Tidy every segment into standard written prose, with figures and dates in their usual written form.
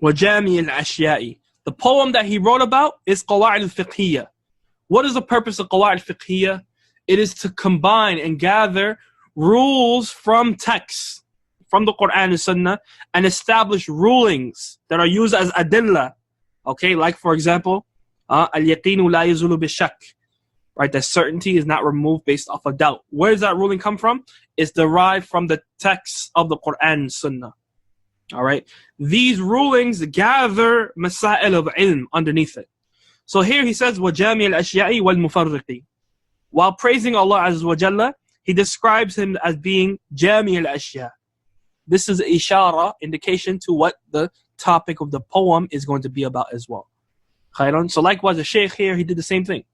وَجَامِعِ الْأَشْيَاءِ. The poem that he wrote about is قواعد الفقهية. What is the purpose of قواعد الفقهية? It is to combine and gather rules from texts, from the Quran and Sunnah, and establish rulings that are used as adillah. Okay, like for example, al-yaqinu la yazulu bi-shak. Right, that certainty is not removed based off of doubt. Where does that ruling come from? It's derived from the texts of the Quran and Sunnah. All right, these rulings gather masail of ilm underneath it. So here he says, وَجَامِعِ الْأَشْيَاءِ وَالْمُفَرِّقِ. While praising Allah Azza wa Jalla, he describes him as being جَامِعِ الْأَشْيَاءِ. This is ishara, indication to what the topic of the poem is going to be about as well. خيرا. So likewise, the Shaykh here, he did the same thing.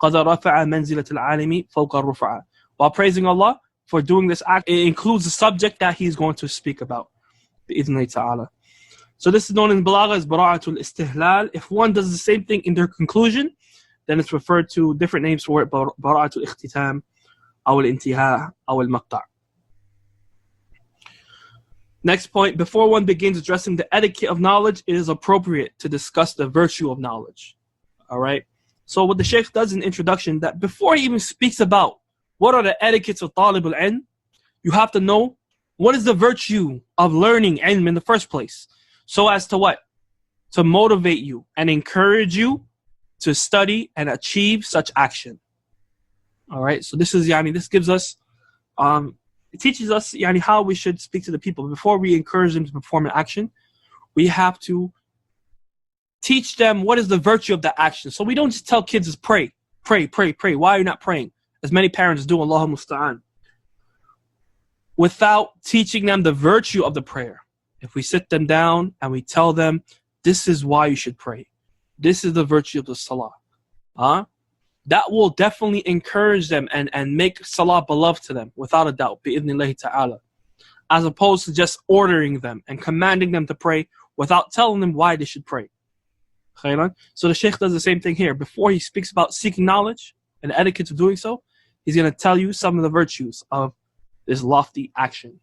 قَدَ رَفَعَ مَنْزِلَةَ الْعَالِمِ فَوْقَ الرُّفْعَةِ. While praising Allah for doing this act, it includes the subject that he's going to speak about. بإذن ta'ala. So this is known in Balagha as Bara'atul Istihlal. If one does the same thing in their conclusion, then it's referred to different names for it, Bara'atul Ikhtitam, أو الانتهاء, أو المقطع. Next point, before one begins addressing the etiquette of knowledge, it is appropriate to discuss the virtue of knowledge. All right? So what the Shaykh does in the introduction, that before he even speaks about what are the etiquettes of talib al-ilm, you have to know what is the virtue of learning ilm in the first place. So as to what? To motivate you and encourage you to study and achieve such action. All right? So this is, this gives us, it teaches us how we should speak to the people. Before we encourage them to perform an action, we have to teach them what is the virtue of that action. So we don't just tell kids to pray, pray, pray, pray. Why are you not praying? As many parents do, Allahu musta'an. Without teaching them the virtue of the prayer. If we sit them down and we tell them, this is why you should pray. This is the virtue of the salah. That will definitely encourage them and make salah beloved to them, without a doubt, bi'idhnillahi ta'ala. As opposed to just ordering them and commanding them to pray without telling them why they should pray. So the Shaykh does the same thing here. Before he speaks about seeking knowledge and etiquette of doing so, he's going to tell you some of the virtues of this lofty action.